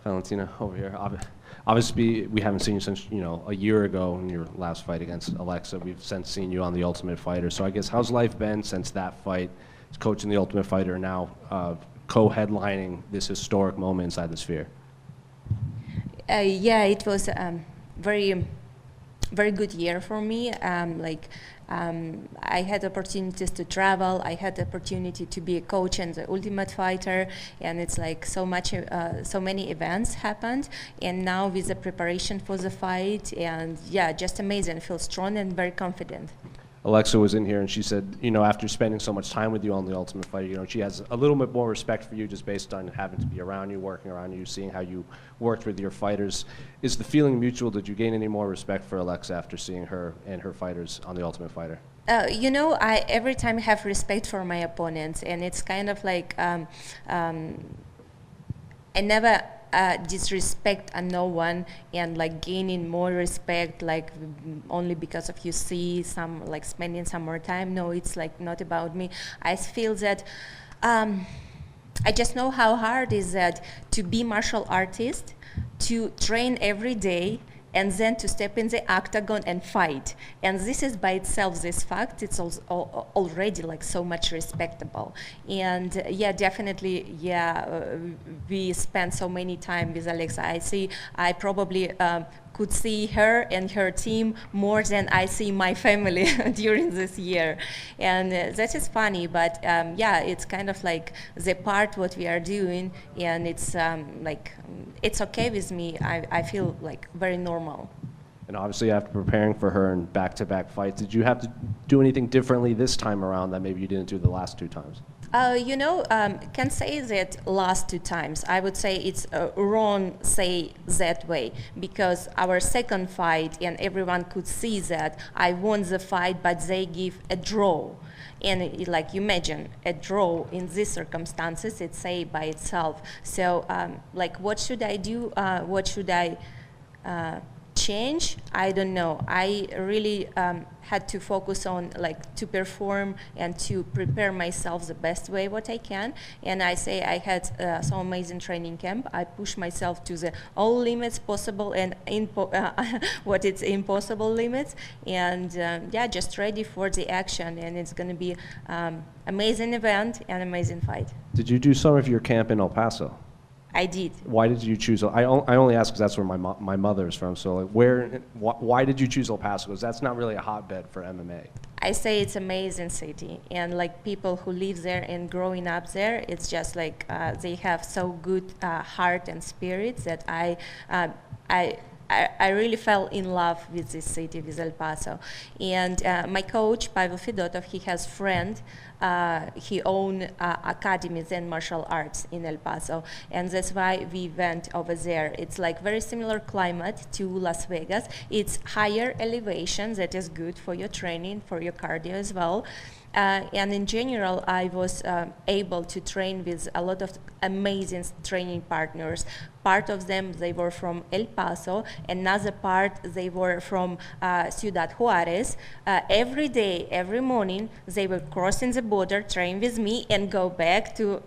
Valentina, over here. Obviously, we haven't seen you since, a year ago in your last fight against Alexa. We've since seen you on The Ultimate Fighter. So I guess, how's life been since that fight, coaching The Ultimate Fighter, and now co-headlining this historic moment inside the Sphere? Yeah, it was very, very good year for me. I had opportunities to travel. I had the opportunity to be a coach in the Ultimate Fighter, and it's like so many events happened. And now with the preparation for the fight, and yeah, just amazing. I feel strong and very confident. Alexa was in here, and she said, after spending so much time with you on The Ultimate Fighter, she has a little bit more respect for you just based on having to be around you, working around you, seeing how you worked with your fighters. Is the feeling mutual? Did you gain any more respect for Alexa after seeing her and her fighters on The Ultimate Fighter? I every time have respect for my opponents, and it's kind of like I never disrespect no one, and like gaining more respect like only because of you see some like spending some more time. No, it's like not about me. I feel that I just know how hard is that to be martial artist, to train every day, and then to step in the octagon and fight. And this is by itself, this fact, it's already like so much respectable. And yeah, definitely, we spent so many time with Alexa. I probably could see her and her team more than I see my family during this year. And that is funny, but it's kind of like the part what we are doing, and it's it's okay with me. I feel like very normal. And obviously, after preparing for her in back-to-back fights, did you have to do anything differently this time around that maybe you didn't do the last two times? Can say that last two times. I would say it's wrong say that way, because our second fight, and everyone could see that I won the fight, but they give a draw. And like you imagine, a draw in these circumstances, it's say by itself. So what should I do? What should I change? I don't know. I really had to focus on to perform and to prepare myself the best way what I can. And I say I had some amazing training camp. I pushed myself to the all limits possible and what it's impossible limits. And just ready for the action. And it's going to be amazing event and amazing fight. Did you do some of your camp in El Paso? I did. Why did you choose? I only ask because that's where my mother is from. So why did you choose El Paso? Because that's not really a hotbed for MMA. I say it's amazing city, and people who live there and growing up there, it's just they have so good heart and spirit that I really fell in love with this city, with El Paso. And my coach, Pavel Fedotov, he has friend, he owned academies and martial arts in El Paso. And that's why we went over there. It's very similar climate to Las Vegas. It's higher elevation, that is good for your training, for your cardio as well. And in general, I was able to train with a lot of amazing training partners. Part of them, they were from El Paso. Another part, they were from Ciudad Juarez. Every day, every morning, they were crossing the border, train with me, and go back to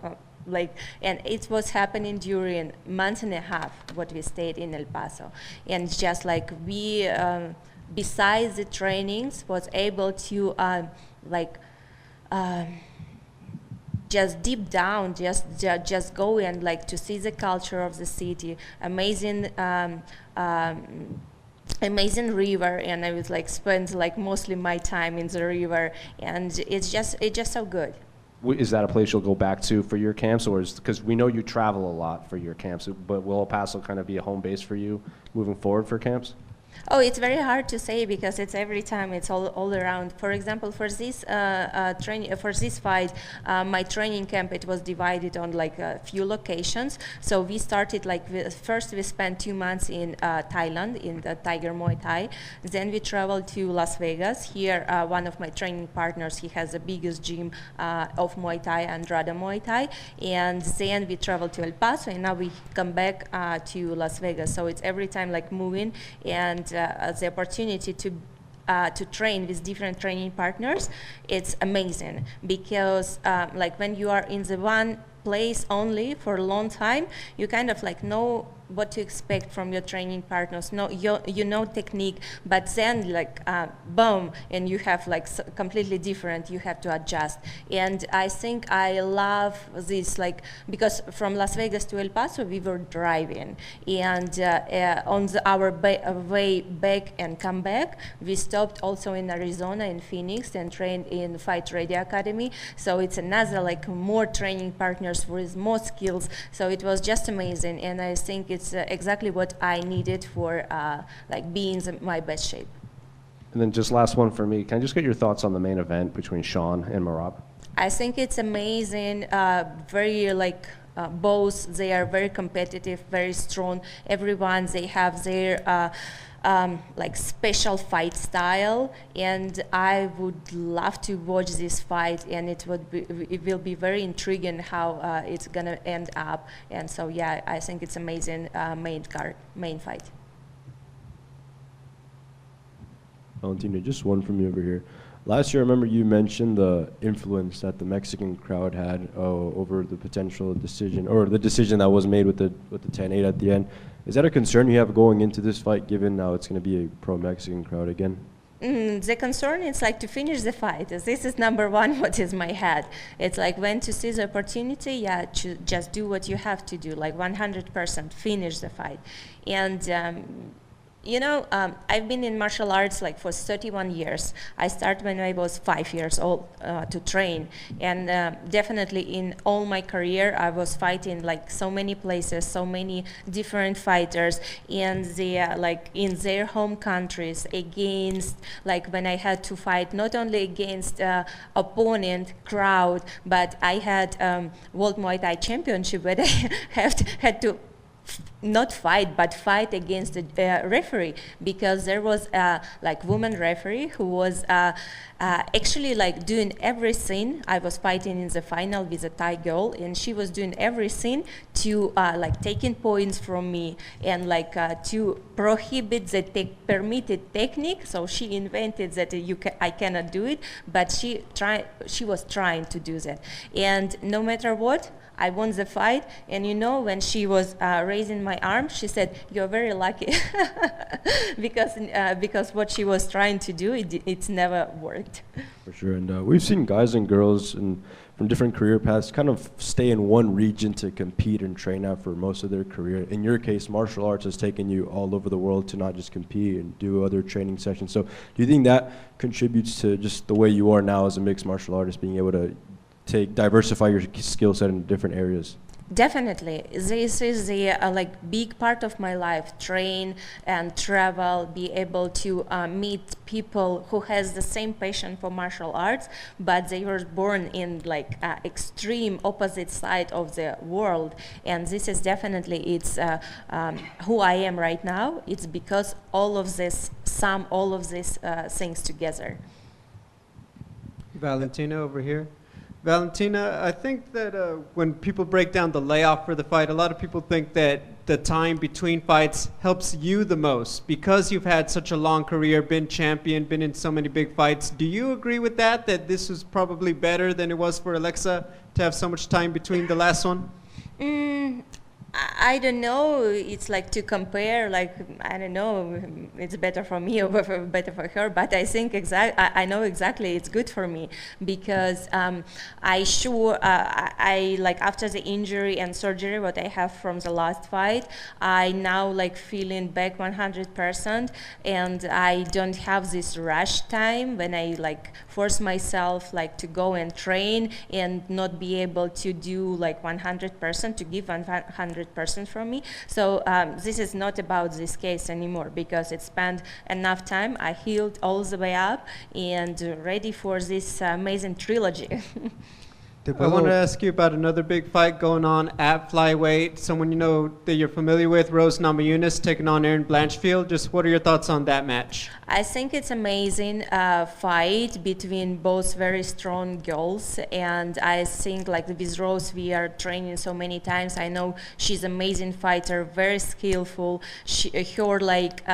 and it was happening during a month and a half what we stayed in El Paso. And just we, besides the trainings, was able to just deep down, just go and to see the culture of the city. Amazing, amazing river, and I would spend mostly my time in the river, and it's just so good. Is that a place you'll go back to for your camps, or because we know you travel a lot for your camps, but will El Paso kind of be a home base for you moving forward for camps? Oh, it's very hard to say because it's every time, it's all around. For example, for this for this fight, my training camp, it was divided on a few locations. So we started first we spent 2 months in Thailand in the Tiger Muay Thai. Then we traveled to Las Vegas. Here, one of my training partners, he has the biggest gym of Muay Thai, Andrada Muay Thai. And then we traveled to El Paso, and now we come back to Las Vegas. So it's every time moving, and the opportunity to train with different training partners, it's amazing because when you are in the one place only for a long time, you kind of know what to expect from your training partners. No, you know technique, but then like boom, and you have like completely different. You have to adjust, and I think I love this, like, because from Las Vegas to El Paso we were driving, and on our way back and come back, we stopped also in Arizona, in Phoenix, and trained in Fight Ready Academy. So it's another like more training partners with more skills. So it was just amazing, and I think it's exactly what I needed for like being in my best shape. And then just last one for me. Can I just get your thoughts on the main event between Sean and Merab? I think it's amazing. Very like. Both, they are very competitive, very strong. Everyone, they have their like special fight style, and I would love to watch this fight, and it will be very intriguing how it's gonna end up. And so yeah, I think it's amazing main fight. Valentina, just one from you over here. Last year, I remember you mentioned the influence that the Mexican crowd had over the potential decision, or the decision that was made with the 10-8 at the end. Is that a concern you have going into this fight, given now it's going to be a pro-Mexican crowd again? The concern is like to finish the fight. This is number one what is my head. It's like when to see the opportunity, yeah, to just do what you have to do, like 100% finish the fight. And you know, I've been in martial arts like for 31 years. I started when I was 5 years old to train, and definitely in all my career I was fighting like so many places, so many different fighters, and they like in their home countries against, like when I had to fight not only against opponent crowd, but I had World Muay Thai Championship where I had to not fight, but fight against the referee, because there was like woman referee who was actually like doing everything. I was fighting in the final with a Thai girl, and she was doing everything to like taking points from me, and like to prohibit the permitted technique. So she invented that I cannot do it, but she was trying to do that, and no matter what, I won the fight. And you know, when she was raising my arm, she said, "You're very lucky," because what she was trying to do, it's never worked. For sure, and we've seen guys and girls from different career paths kind of stay in one region to compete and train out for most of their career. In your case, martial arts has taken you all over the world to not just compete and do other training sessions. So do you think that contributes to just the way you are now as a mixed martial artist, being able to diversify your skill set in different areas? Definitely, this is the like big part of my life. Train and travel, be able to meet people who has the same passion for martial arts, but they were born in like extreme opposite side of the world. And this is definitely it's who I am right now. It's because all of these things together. Valentina over here. Valentina, I think that when people break down the layoff for the fight, a lot of people think that the time between fights helps you the most because you've had such a long career, been champion, been in so many big fights. Do you agree with that this was probably better than it was for Alexa to have so much time between the last one? I don't know. It's like to compare, like, I don't know, it's better for me or better for her, but I think I know exactly it's good for me because I like after the injury and surgery what I have from the last fight, I now like feeling back 100%, and I don't have this rush time when I like force myself like to go and train and not be able to do like 100%, to give 100% from me. So this is not about this case anymore because it spent enough time. I healed all the way up and ready for this amazing trilogy. I want to ask you about another big fight going on at flyweight. Someone you know that you're familiar with, Rose Namajunas, taking on Erin Blanchfield. Just what are your thoughts on that match? I think it's amazing fight between both very strong girls, and I think like with Rose we are training so many times. I know she's an amazing fighter, very skillful. Her like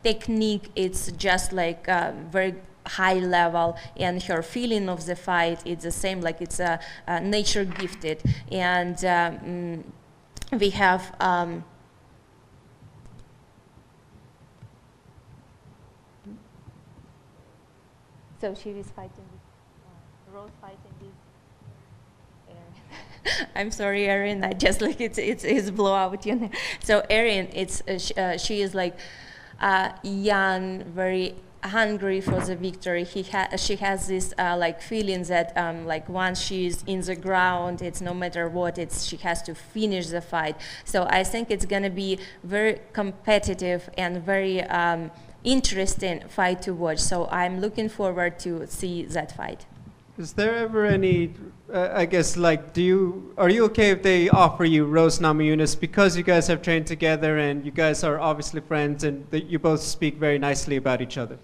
technique, it's just like very high level, and her feeling of the fight it's the same, like it's a nature gifted. And we have So she is fighting this, Rose fighting this. I'm sorry, Erin. I just like it's blowout, you know. So Erin, she is like young, very hungry for the victory. She has this like feeling that like once she's in the ground, it's no matter what, she has to finish the fight. So I think it's gonna be very competitive and very interesting fight to watch. So I'm looking forward to see that fight. Is there ever any, I guess, like, are you okay if they offer you Rose Namajunas because you guys have trained together and you guys are obviously friends and you both speak very nicely about each other?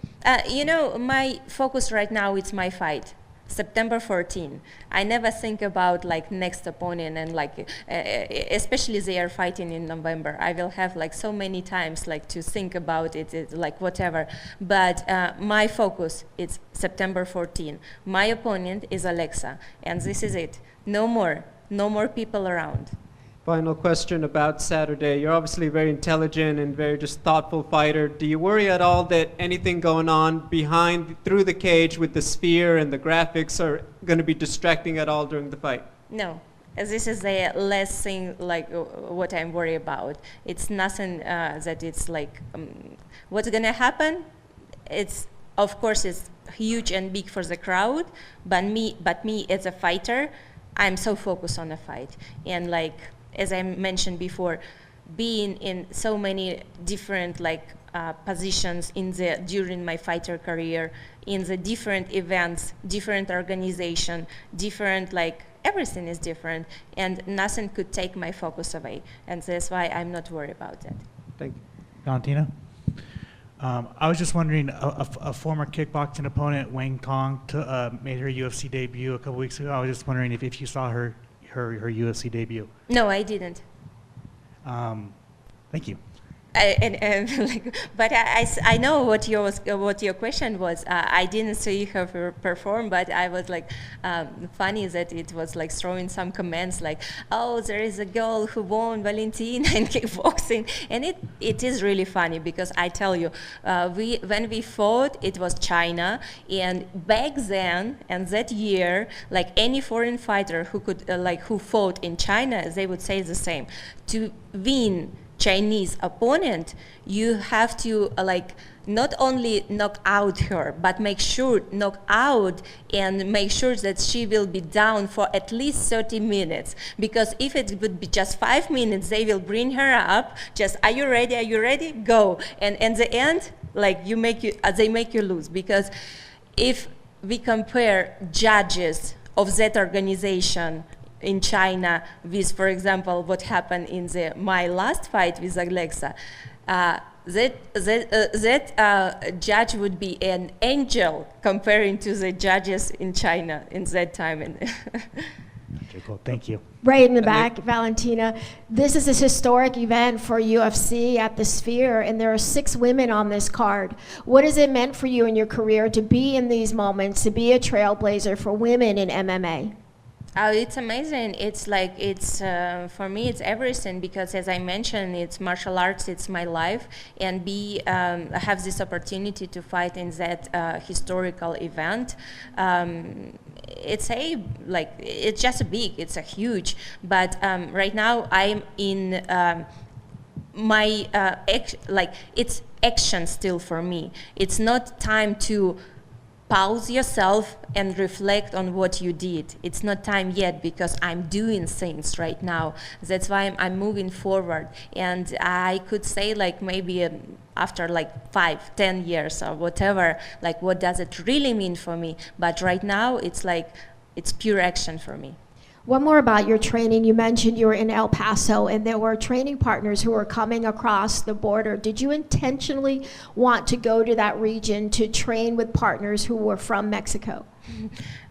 You know, my focus right now is my fight. September 14. I never think about like next opponent and like, especially they are fighting in November. I will have like so many times like to think about it like whatever. But my focus is September 14. My opponent is Alexa, and this is it. No more people around. Final question about Saturday. You're obviously very intelligent and very just thoughtful fighter. Do you worry at all that anything going on through the cage with the sphere and the graphics are going to be distracting at all during the fight? No. This is the last thing like what I'm worried about. It's nothing that it's like what's going to happen. Of course it's huge and big for the crowd, but me as a fighter, I'm so focused on the fight. And like as I mentioned before, being in so many different like positions during my fighter career, in the different events, different organization, different like everything is different, and nothing could take my focus away, and that's why I'm not worried about that. Thank you. Valentina? I was just wondering, a former kickboxing opponent, Wang Kong, made her UFC debut a couple weeks ago. I was just wondering if you saw her UFC debut. No, I didn't. Thank you. But I know what your question was. I didn't see her perform, but I was like funny that it was like throwing some comments like, oh, there is a girl who won Valentina in kickboxing, and it is really funny because I tell you, when we fought, it was China, and back then and that year, like any foreign fighter who fought in China, they would say the same. To win Chinese opponent, you have to not only knock out her, but knock out and make sure that she will be down for at least 30 minutes. Because if it would be just 5 minutes, they will bring her up, just, are you ready, go. And in the end, they make you lose. Because if we compare judges of that organization in China with, for example, what happened in my last fight with Alexa, that judge would be an angel comparing to the judges in China in that time. Okay, cool. Thank you. Right in the back, Valentina. This is a historic event for UFC at the Sphere, and there are 6 women on this card. What has it meant for you in your career to be in these moments, to be a trailblazer for women in MMA? It's amazing. It's for me, it's everything, because as I mentioned, it's martial arts, it's my life, and I have this opportunity to fight in that historical event. It's just big, it's a huge, but right now I'm in it's action still for me. It's not time to pause yourself and reflect on what you did. It's not time yet, because I'm doing things right now. That's why I'm moving forward. And I could say maybe after 5-10 years or whatever, what does it really mean for me? But right now it's pure action for me. One more about your training. You mentioned you were in El Paso and there were training partners who were coming across the border. Did you intentionally want to go to that region to train with partners who were from Mexico?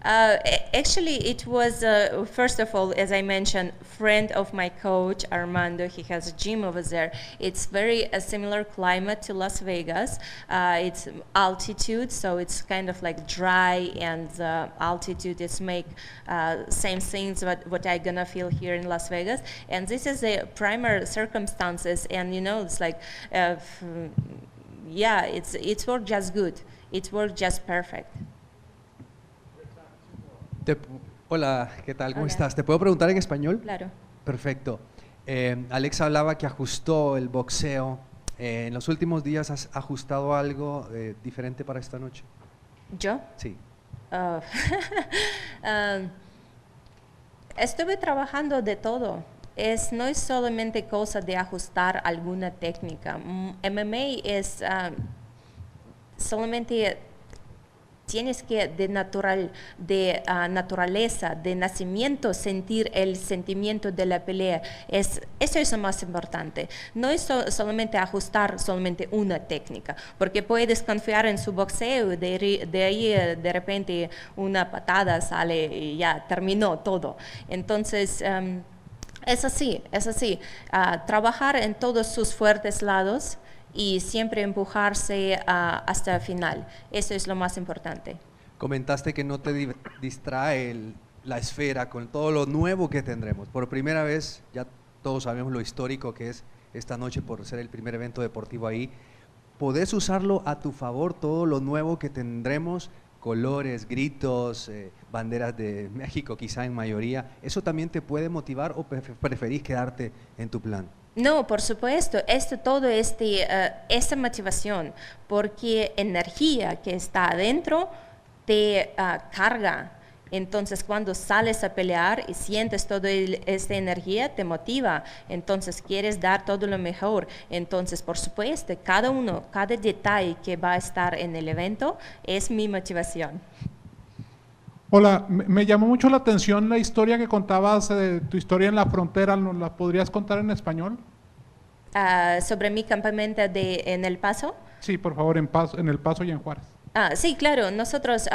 Actually, it was, first of all, as I mentioned, friend of my coach, Armando. He has a gym over there. It's very a similar climate to Las Vegas. It's altitude, so it's kind of dry, and the altitude is make same things what I gonna feel here in Las Vegas. And this is the primary circumstances, and it's yeah, it's worked just good. It worked just perfect. Te- Hola, ¿qué tal? ¿Cómo Hola. estás? ¿Te puedo preguntar en español? Claro. Perfecto. Alex hablaba que ajustó el boxeo. ¿En los últimos días has ajustado algo diferente para esta noche? ¿Yo? Sí. Ah, estuve trabajando de todo. No es solamente cosa de ajustar alguna técnica. MMA es solamente tienes que de naturaleza, de nacimiento, sentir el sentimiento de la pelea. Eso es lo más importante. No es solamente ajustar solamente una técnica, porque puedes confiar en su boxeo y de ahí de repente una patada sale y ya terminó todo. Entonces, es así. Trabajar en todos sus fuertes lados y siempre empujarse hasta el final. Eso es lo más importante. Comentaste que no te distrae la esfera con todo lo nuevo que tendremos. Por primera vez, ya todos sabemos lo histórico que es esta noche por ser el primer evento deportivo ahí. ¿Podés usarlo a tu favor, todo lo nuevo que tendremos? Colores, gritos, banderas de México quizá en mayoría. ¿Eso también te puede motivar o preferís quedarte en tu plan? No, por supuesto, esa motivación, porque energía que está adentro te carga. Entonces, cuando sales a pelear y sientes toda esta energía, te motiva. Entonces, quieres dar todo lo mejor. Entonces, por supuesto, cada detalle que va a estar en el evento es mi motivación. Hola, me llamó mucho la atención la historia que contabas de tu historia en la frontera. ¿Nos la podrías contar en español? Sobre mi campamento en El Paso. Sí, por favor, en El Paso y en Juárez. Sí, claro. Nosotros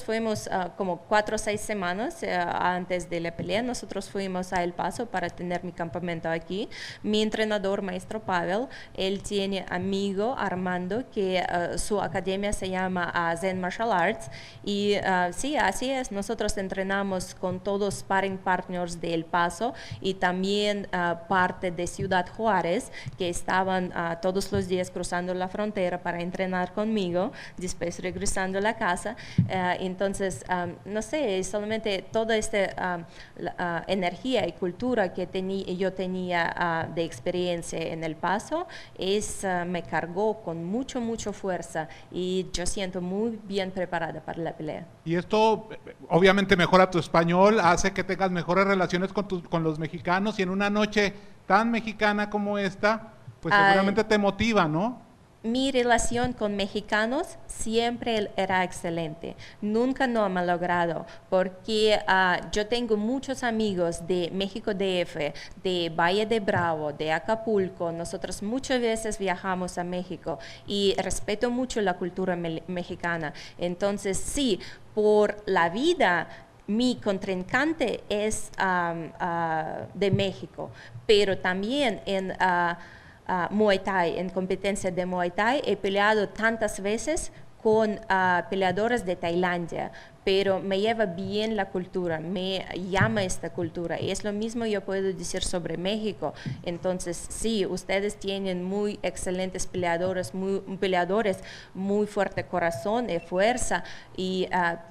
fuimos como 4 o 6 semanas antes de la pelea. Nosotros fuimos a El Paso para tener mi campamento aquí. Mi entrenador, maestro Pavel, él tiene amigo Armando que su academia se llama Zen Martial Arts. Y sí, así es. Nosotros entrenamos con todos sparring partners de El Paso y también parte de Ciudad Juárez que estaban todos los días cruzando la frontera para entrenar conmigo. Después regresando a la casa. Entonces, no sé, solamente toda esta energía y cultura que yo tenía de experiencia en El Paso, me cargó con mucho fuerza y yo siento muy bien preparada para la pelea. Y esto obviamente mejora tu español, hace que tengas mejores relaciones con los mexicanos y en una noche tan mexicana como esta, pues seguramente te motiva, ¿no? Mi relación con mexicanos siempre era excelente, nunca no ha malogrado, porque yo tengo muchos amigos de México DF, de Valle de Bravo, de Acapulco. Nosotros muchas veces viajamos a México y respeto mucho la cultura mexicana. Entonces, sí, por la vida, mi contrincante es de México, pero también en Muay Thai, en competencia de Muay Thai, he peleado tantas veces con peleadores de Tailandia, pero me lleva bien la cultura, me llama esta cultura. Y es lo mismo yo puedo decir sobre México. Entonces, sí, ustedes tienen muy excelentes peleadores, muy fuerte corazón y fuerza,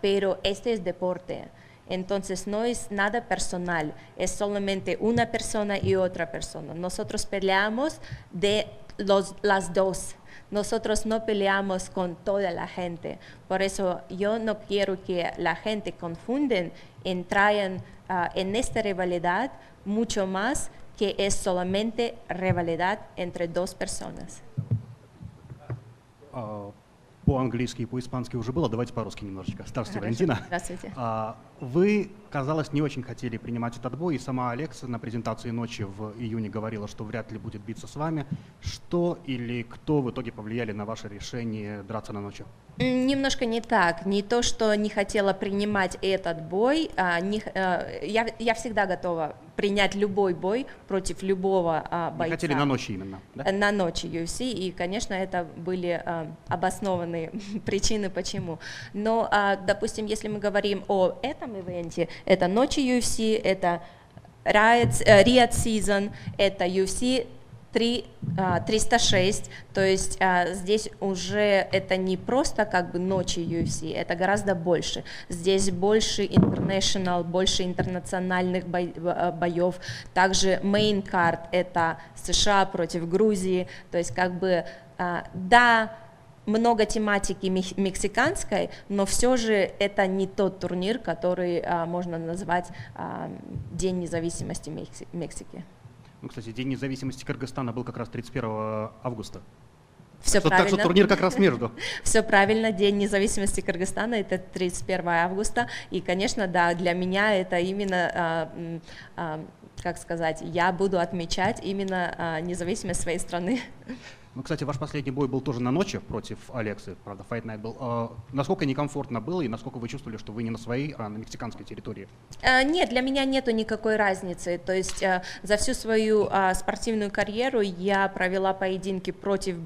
pero este es deporte. Entonces no es nada personal, es solamente una persona y otra persona. Nosotros peleamos de las dos. Nosotros no peleamos con toda la gente. Por eso yo no quiero que la gente confunden, entrayan en esta rivalidad mucho más que es solamente rivalidad entre dos personas. По-английски и по-испански уже было, давайте по-русски немножечко. Здравствуйте, Валентина. Здравствуйте. Вы, казалось, не очень хотели принимать этот бой, и сама Алекса на презентации ночи в июне говорила, что вряд ли будет биться с вами. Что или кто в итоге повлияли на ваше решение драться на ночи? Немножко не так. Не то, что не хотела принимать этот бой. Я всегда готова принять любой бой против любого бойца. Не хотели на ночи именно, да? На ночи UFC, и, конечно, это были обоснованные причины, почему. Но, допустим, если мы говорим о этом ивенте, это ночи UFC, это Riot Season, это UFC 306, то есть здесь уже это не просто как бы ночи UFC, это гораздо больше. Здесь больше international, больше интернациональных боев. Также main card это США против Грузии, то есть как бы да, много тематики мексиканской, но все же это не тот турнир, который можно назвать День независимости Мексики. Ну, кстати, День независимости Кыргызстана был как раз 31 августа. Все Так правильно. что турнир как раз между. Все правильно. День независимости Кыргызстана это 31 августа. И, конечно, да, для меня это именно, как сказать, я буду отмечать именно независимость своей страны. Ну, кстати, ваш последний бой был тоже на ночи против Алексы, правда, Fight Night был. Насколько некомфортно было и насколько вы чувствовали, что вы не на своей, а на мексиканской территории? Нет, для меня нету никакой разницы. То есть за всю свою спортивную карьеру я провела поединки против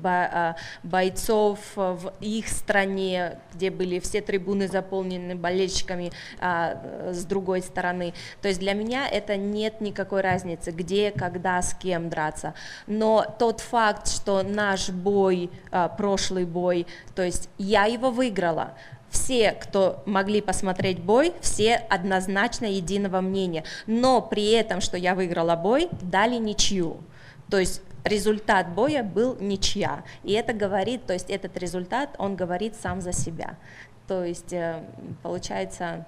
бойцов в их стране, где были все трибуны заполнены болельщиками с другой стороны. То есть для меня это нет никакой разницы, где, когда, с кем драться. Но тот факт, что наш бой, прошлый бой, то есть я его выиграла. Все, кто могли посмотреть бой, все однозначно единого мнения. Но при этом, что я выиграла бой, дали ничью. То есть результат боя был ничья. И это говорит, то есть этот результат, он говорит сам за себя. То есть получается...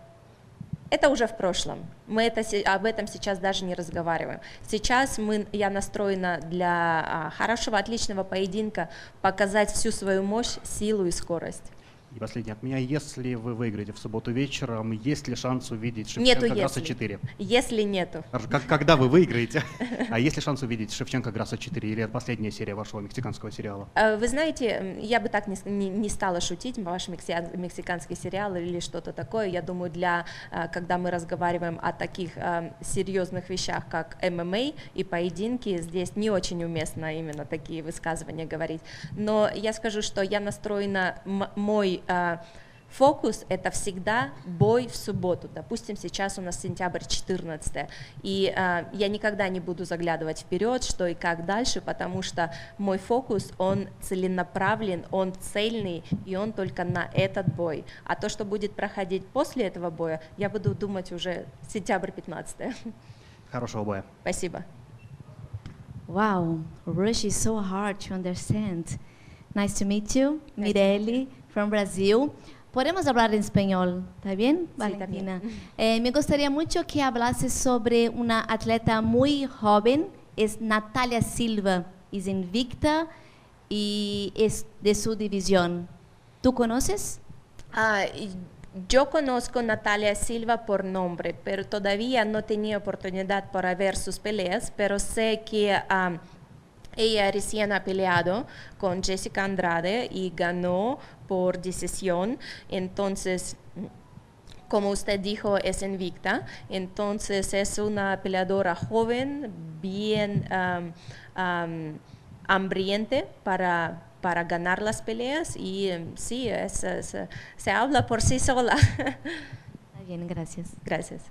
Это уже в прошлом. Мы об этом сейчас даже не разговариваем. Сейчас я настроена для хорошего, отличного поединка, показать всю свою мощь, силу и скорость. И последнее от меня. Если вы выиграете в субботу вечером, есть ли шанс увидеть Нету Шевченко Грассо если. 4? Если нету. Когда вы выиграете? А есть ли шанс увидеть Шевченко Грассо 4 или это последняя серия вашего мексиканского сериала? Вы знаете, я бы так не стала шутить, ваш мексиканский сериал или что-то такое. Я думаю, когда мы разговариваем о таких серьезных вещах, как ММА и поединки, здесь не очень уместно именно такие высказывания говорить. Но я скажу, что я настроена, мой фокус — это всегда бой в субботу. Допустим, сейчас у нас сентябрь 14, и я никогда не буду заглядывать вперед, что и как дальше, потому что мой фокус, он целенаправлен, он цельный, и он только на этот бой. А то, что будет проходить после этого боя, я буду думать уже сентябрь 15. Хорошего боя. Спасибо. Wow, Rush is so hard to understand. Nice to meet you, Mireli, from Brazil. Podemos hablar en español, ¿está bien, Valentina? Me gustaría mucho que hablases sobre una atleta muy joven, es Natalia Silva, es invicta y es de su división. ¿Tú conoces? Yo conozco a Natalia Silva por nombre, pero todavía no tenía oportunidad para ver sus peleas, pero sé que ella recién ha peleado con Jessica Andrade y ganó por decisión. Entonces, como usted dijo, es invicta. Entonces, es una peleadora joven, bien hambriente para ganar las peleas. Y sí, se habla por sí sola. Está bien, gracias. Gracias.